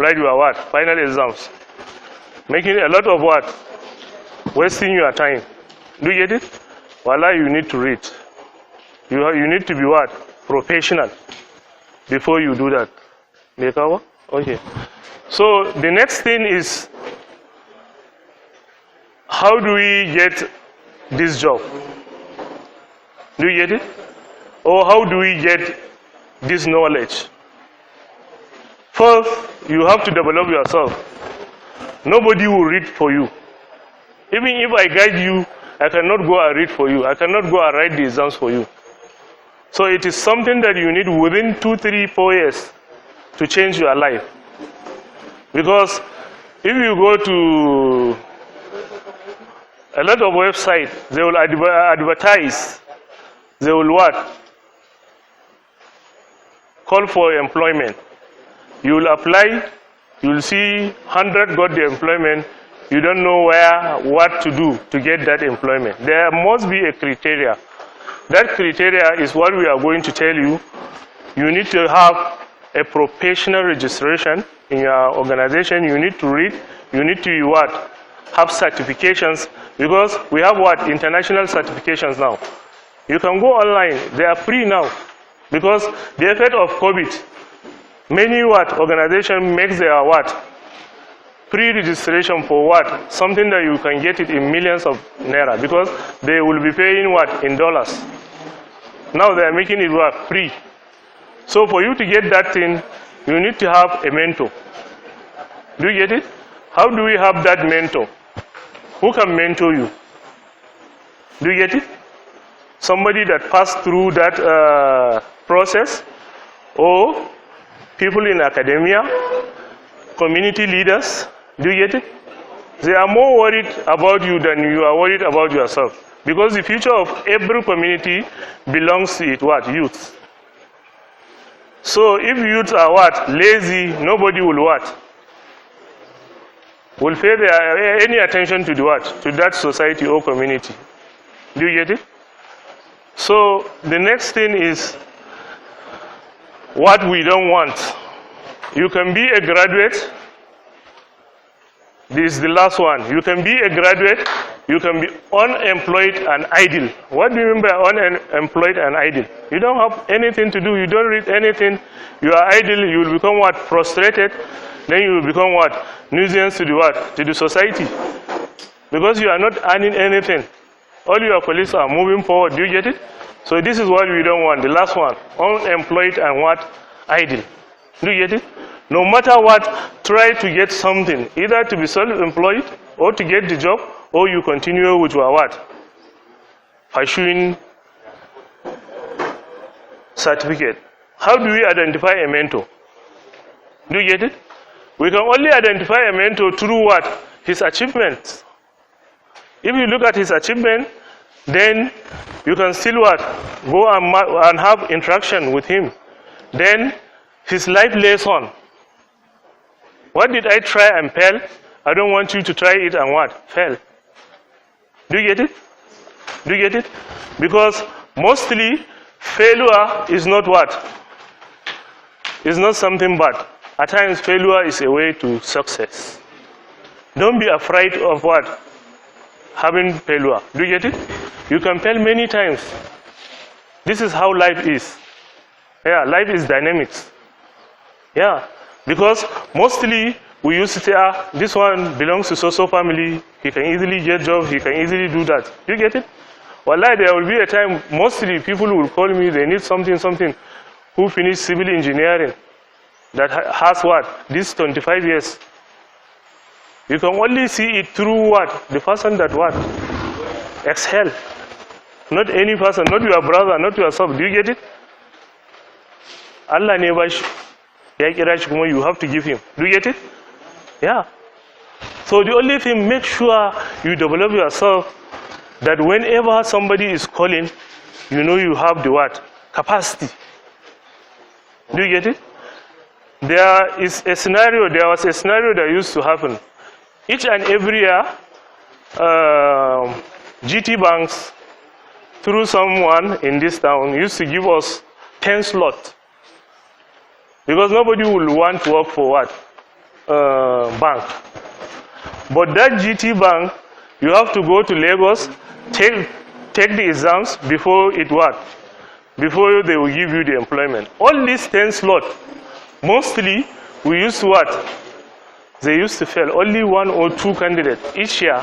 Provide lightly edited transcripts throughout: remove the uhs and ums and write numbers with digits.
write your what? Final exams. Making a lot of what? Wasting your time. Do you get it? Wallah, you need to read. You need to be what? Professional before you do that. Okay. So the next thing is, how do we get this job? Do you get it? Or how do we get this knowledge? First, you have to develop yourself. Nobody will read for you. Even if I guide you, I cannot go and read for you. I cannot go and write the exams for you. So it is something that you need within 2, 3, 4 years to change your life. Because if you go to a lot of websites, they will advertise. They will what? Call for employment. You will apply, you will see 100 got the employment. You don't know what to do to get that employment. There must be a criteria. That criteria is what we are going to tell you. You need to have a professional registration in your organization. You need to read. You need to what? Have certifications, because we have what? International certifications now. You can go online. They are free now, because the effect of COVID, many what? Organization makes their what? Pre-registration for what? Something that you can get it in millions of naira, because they will be paying what? In dollars. Now they are making it what? Free. So for you to get that thing, you need to have a mentor. Do you get it? How do we have that mentor? Who can mentor you? Do you get it? Somebody that passed through that process, or people in academia, community leaders. Do you get it? They are more worried about you than you are worried about yourself. Because the future of every community belongs to it, what? Youth. So if youth are what? Lazy, nobody will what? Will pay any attention to the what? To that society or community. Do you get it? So the next thing is what we don't want. You can be a graduate. This is the last one. You can be a graduate. You can be unemployed and idle. What do you mean by unemployed and idle? You don't have anything to do. You don't read anything. You are idle. You will become what? Frustrated. Then you will become what? Nuisance to the what? To the society. Because you are not earning anything. All your colleagues are moving forward. Do you get it? So this is what we don't want. The last one. Unemployed and what? Idle. Do you get it? No matter what, try to get something. Either to be self-employed, or to get the job, or you continue with your what? Pursuing certificate. How do we identify a mentor? Do you get it? We can only identify a mentor through what? His achievements. If you look at his achievement, then you can still what? Go and have interaction with him. Then his life lesson. What did I try and fail? I don't want you to try it and what? Fail. Do you get it? Do you get it? Because mostly failure is not what? It's not something bad. At times failure is a way to success. Don't be afraid of what? Having failure. Do you get it? You can fail many times. This is how life is. Yeah, life is dynamics. Yeah, because mostly we used to say, this one belongs to so-so family, he can easily get job, he can easily do that. You get it? Wallahi, there will be a time, mostly people will call me, they need something, who finished civil engineering, that has what? This 25 years. You can only see it through what? The person that what? Excel. Not any person, not your brother, not yourself. Do you get it? Allah never you have to give him. Do you get it? Yeah. So the only thing, make sure you develop yourself, that whenever somebody is calling, you know you have the what? Capacity. Do you get it? There was a scenario that used to happen. Each and every year, GT banks, through someone in this town, used to give us 10 slots. Because nobody will want to work for what? bank. But that GT bank, you have to go to Lagos, take the exams before it what? Before they will give you the employment. All these 10 slots, mostly we used to what? They used to fail. Only 1 or 2 candidates each year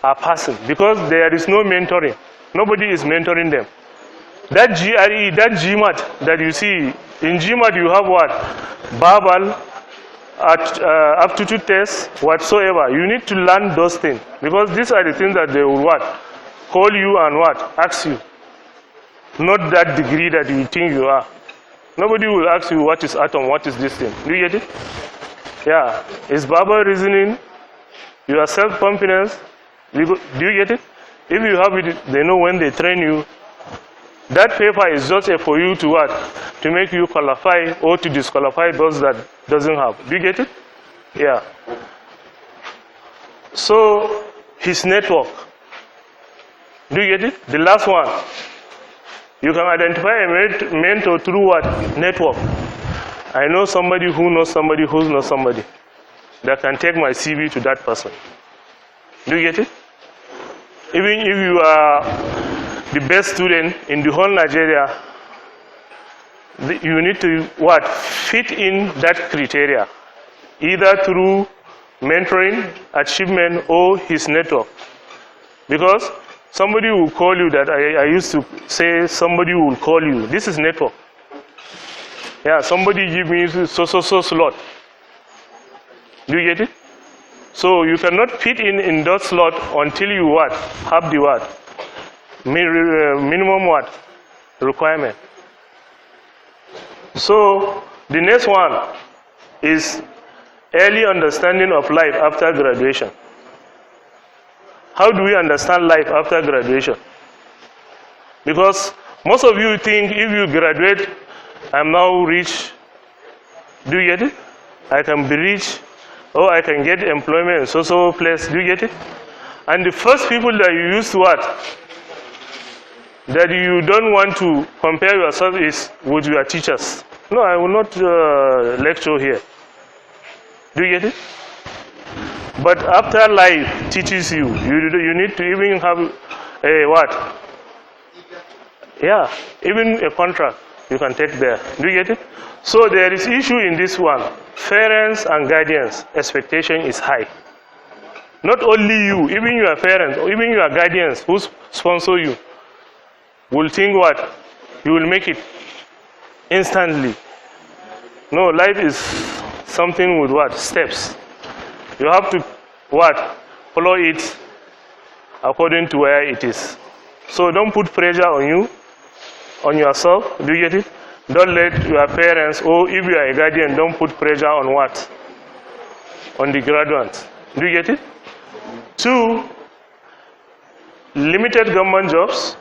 are passing because there is no mentoring. Nobody is mentoring them. That GRE, that GMAT that you see, in GMAT you have what? Verbal, aptitude tests, whatsoever. You need to learn those things because these are the things that they will what? Call you and what? Ask you. Not that degree that you think you are. Nobody will ask you what is atom, what is this thing. Do you get it? Yeah. It's verbal reasoning, your self-confidence. Do you get it? If you have it, they know when they train you. That paper is just for you to what? To make you qualify or to disqualify those that doesn't have. Do you get it? Yeah. So, his network. Do you get it? The last one. You can identify a mentor through what? Network. I know somebody who knows somebody who knows somebody that can take my CV to that person. Do you get it? Even if you are the best student in the whole Nigeria, you need to what? Fit in that criteria, either through mentoring, achievement, or his network. Because somebody will call you that I used to say somebody will call you. This is network. Yeah, somebody give me so slot. Do you get it? So you cannot fit in that slot until you what? Have the what? Minimum what? Requirement. So the next one is early understanding of life after graduation. How do we understand life after graduation? Because most of you think if you graduate, I'm now rich. Do you get it? I can be rich, or I can get employment in so place. Do you get it? And the first people that you used to what? That you don't want to compare yourself is with your teachers. No, I will not lecture here. Do you get it? But after life teaches you, you need to even have a what? Yeah, even a contract you can take there. Do you get it? So there is issue in this one. Parents and guardians' expectation is high. Not only you, even your parents, or even your guardians who sponsor you will think what? You will make it instantly. No, life is something with what? Steps. You have to what? Follow it according to where it is. So don't put pressure on you, on yourself. Do you get it? Don't let your parents, or if you are a guardian, don't put pressure on what? On the graduates. Do you get it? 2, limited government jobs.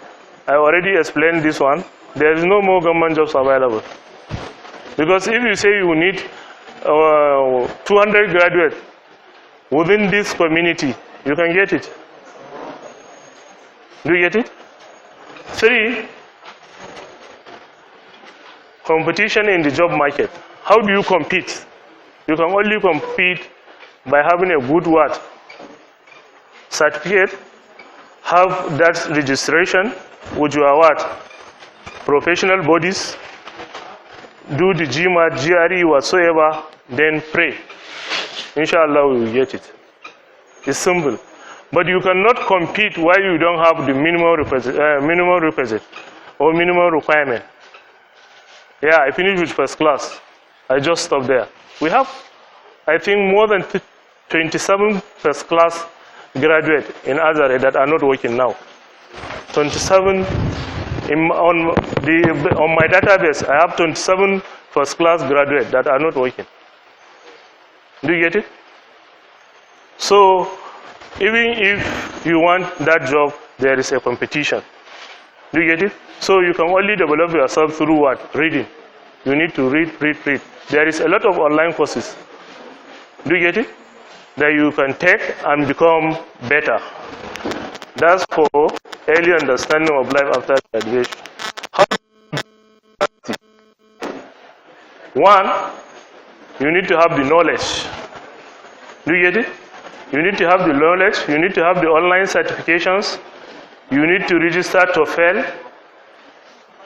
I already explained this one. There is no more government jobs available. Because if you say you need 200 graduates within this community, you can get it. Do you get it? 3, competition in the job market. How do you compete? You can only compete by having a good what? Certificate, have that registration with your what? Professional bodies, do the GMAT, GRE, whatsoever, then pray. Inshallah, we will get it. It's simple. But you cannot compete while you don't have the minimum requisite or minimum requirement. Yeah, I finished with first class. I just stopped there. We have, I think, more than 27 first class graduates in Azare that are not working now. 27 on my database. I have 27 first class graduates that are not working. Do you get it? So even if you want that job, there is a competition. Do you get it? So you can only develop yourself through what? Reading. You need to read. There is a lot of online courses. Do you get it? That you can take and become better. That's for early understanding of life after graduation. How? 1, You need to have the knowledge. Do you get it? You need to have the knowledge. You need to have the online certifications. You need to register TOEFL,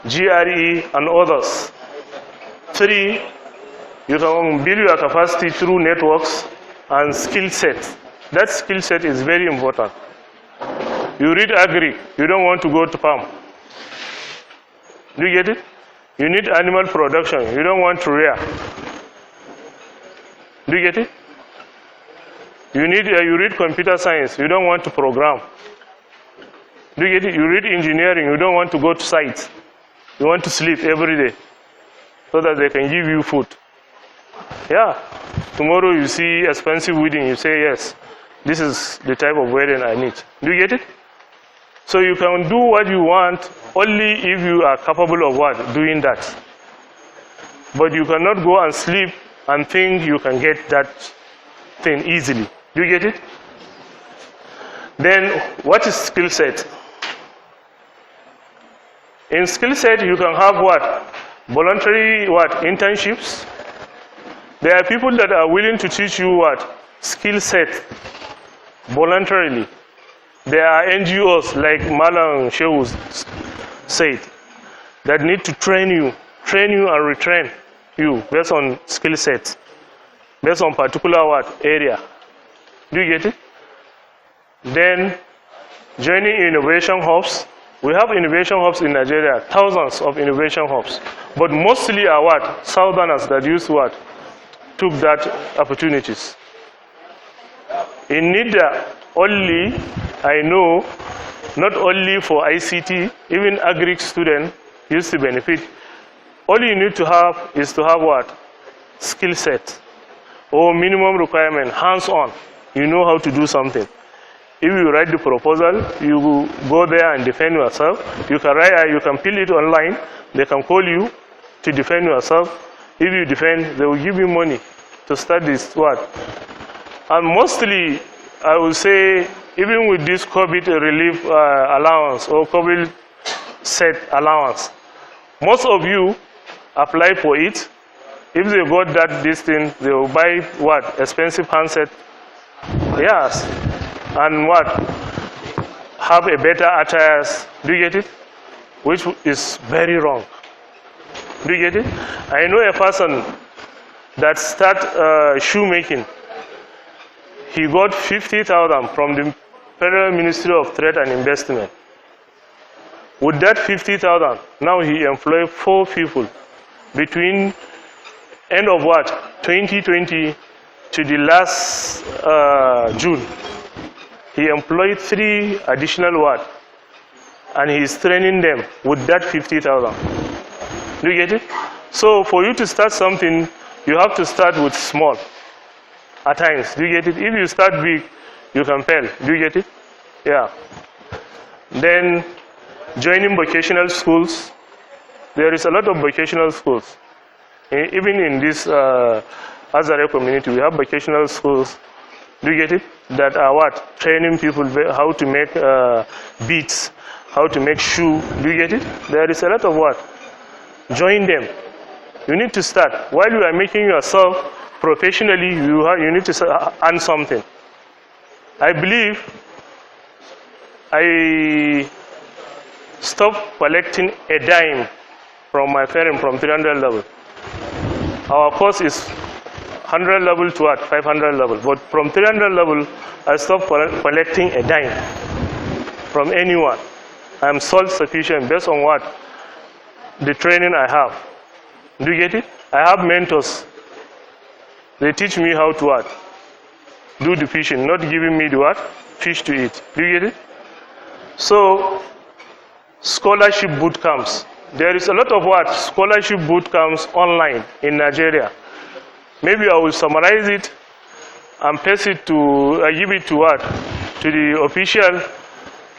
GRE, and others. 3, you can build your capacity through networks and skill set. That skill set is very important. You read agri, you don't want to go to farm. Do you get it? You need animal production, you don't want to rear. Do you get it? You read computer science, you don't want to program. Do you get it? You read engineering, you don't want to go to site. You want to sleep every day so that they can give you food. Yeah. Tomorrow you see expensive wedding, you say, yes, this is the type of wedding I need. Do you get it? So you can do what you want only if you are capable of what? Doing that. But you cannot go and sleep and think you can get that thing easily. Do you get it? Then what is skill set? In skill set you can have what? Voluntary what? Internships. There are people that are willing to teach you what? Skill set voluntarily. There are NGOs like Malam Shehu said that need to train you and retrain you based on skill sets, based on particular what? Area. Do you get it? Then joining innovation hubs. We have innovation hubs in Nigeria, thousands of innovation hubs, but mostly are what? Southerners that use what? Took that opportunities. In NIDA only, I know, not only for ICT, even agri student used to benefit. All you need to have is to have what? Skill set or minimum requirement, hands-on. You know how to do something. If you write the proposal, you go there and defend yourself. You can fill it online. They can call you to defend yourself. If you defend, they will give you money to start this what. And mostly, I will say, even with this COVID relief allowance or COVID set allowance, most of you apply for it. If they got this thing, they will buy what? Expensive handset. Yes. And what? Have a better attires. Do you get it? Which is very wrong. Do you get it? I know a person that start shoemaking. He got 50,000 from the Federal Ministry of Trade and Investment. With that 50,000, now he employed 4 people between end of what? 2020 to the last June. He employed 3 additional what? And he is training them with that 50,000. Do you get it? So for you to start something, you have to start with small. At times, do you get it? If you start big, you can fail. Do you get it? Yeah. Then joining vocational schools. There is a lot of vocational schools. Even in this Azare community, we have vocational schools. Do you get it? That are what? Training people how to make beads, how to make shoe. Do you get it? There is a lot of what? Join them. You need to start. While you are making yourself professionally, you need to earn something. I believe I stopped collecting a dime from my parents from 300 level. Our course is 100 level to what? 500 level. But from 300 level, I stopped collecting a dime from anyone. I am self-sufficient based on what? The training I have. Do you get it? I have mentors. They teach me how to what? Do the fishing, not giving me the what? Fish to eat. Do you get it? So, scholarship boot camps. There is a lot of what? Scholarship boot camps online in Nigeria. Maybe I will summarize it and paste it to, give it to what? To the official.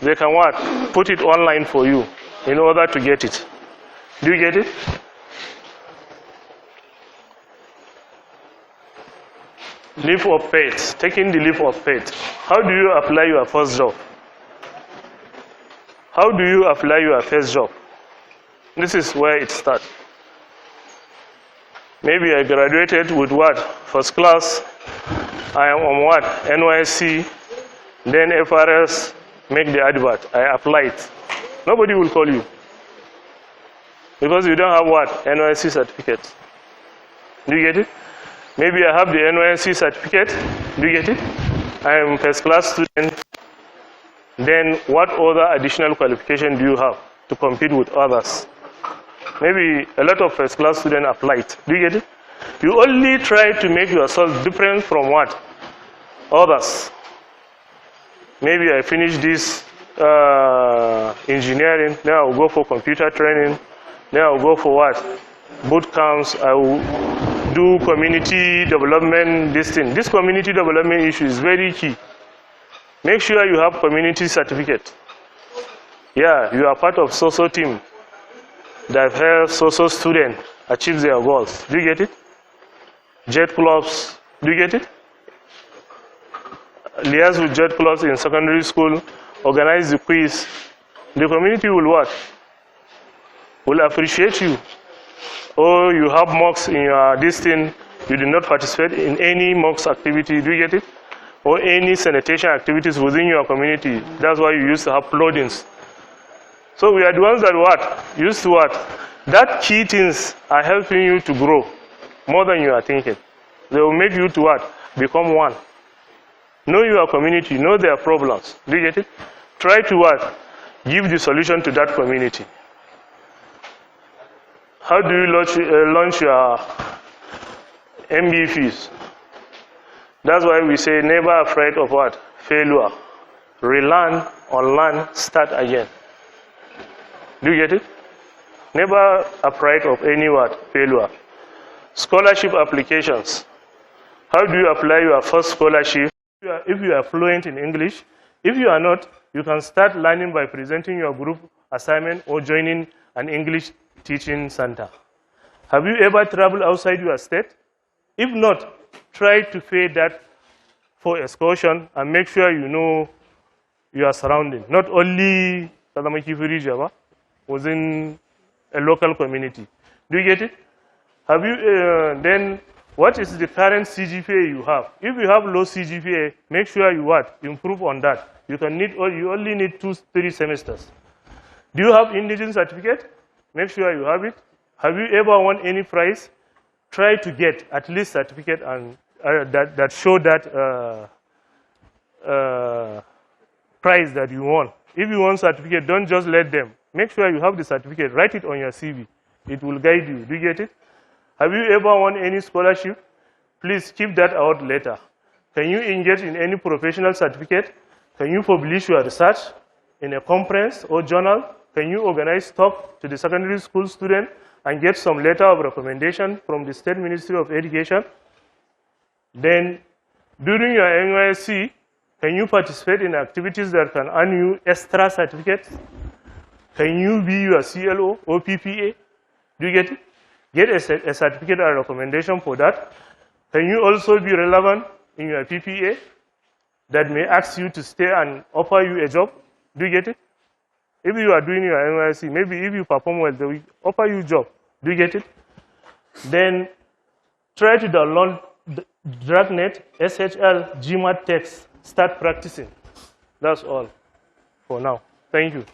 They can what? Put it online for you in order to get it. Do you get it? Leap of faith. Taking the leap of faith. How do you apply your first job? How do you apply your first job? This is where it starts. Maybe I graduated with what? First class. I am on what? NYSC. Then FRS make the advert. I applied. Nobody will call you. Because you don't have what? NYSC certificate. Do you get it? Maybe I have the NYSC certificate. Do you get it? I am first class student. Then what other additional qualification do you have to compete with others? Maybe a lot of first class students applied. Do you get it? You only try to make yourself different from what? Others. Maybe I finish this engineering, then I'll go for computer training, then I'll go for what? Boot camps, I will do community development, this thing. This community development issue is very key. Make sure you have community certificate. Yeah, you are part of social team that helps social students achieve their goals. Do you get it? Jet clubs, do you get it? Liaise with jet clubs in secondary school, organize the quiz. The community will what? Will appreciate you. Or you have mocks in your distance, you do not participate in any mocks activity, do you get it? Or any sanitation activities within your community. That's why you used to have plugins. So we are the ones that what? Used to what? That key things are helping you to grow more than you are thinking. They will make you to what? Become one. Know your community, know their problems. Do you get it? Try to what? Give the solution to that community. How do you launch your MVPs? That's why we say never afraid of what? Failure. Relearn, unlearn, start again. Do you get it? Never afraid of any what? Failure. Scholarship applications. How do you apply your first scholarship? If you are fluent in English, if you are not, you can start learning by presenting your group assignment or joining an English teaching center. Have you ever traveled outside your state? If not, try to pay that for excursion and make sure you know your surrounding. Not only within a local community. Do you get it? Have you then? What is the current CGPA you have? If you have low CGPA, make sure you what? Improve on that. You only need 2-3 semesters. Do you have indigenous certificate? Make sure you have it. Have you ever won any prize? Try to get at least certificate and that show that prize that you won. If you want certificate, don't just let them. Make sure you have the certificate. Write it on your CV. It will guide you. Do you get it? Have you ever won any scholarship? Please keep that out later. Can you engage in any professional certificate? Can you publish your research in a conference or journal? Can you organize talk to the secondary school student and get some letter of recommendation from the State Ministry of Education? Then, during your NYSC, can you participate in activities that can earn you extra certificates? Can you be your CLO or PPA? Do you get it? Get a certificate or recommendation for that. Can you also be relevant in your PPA that may ask you to stay and offer you a job? Do you get it? If you are doing your NYSC, maybe if you perform well, they will offer you a job. Do you get it? Then try to download Dragnet, SHL, GMAT text. Start practicing. That's all for now. Thank you.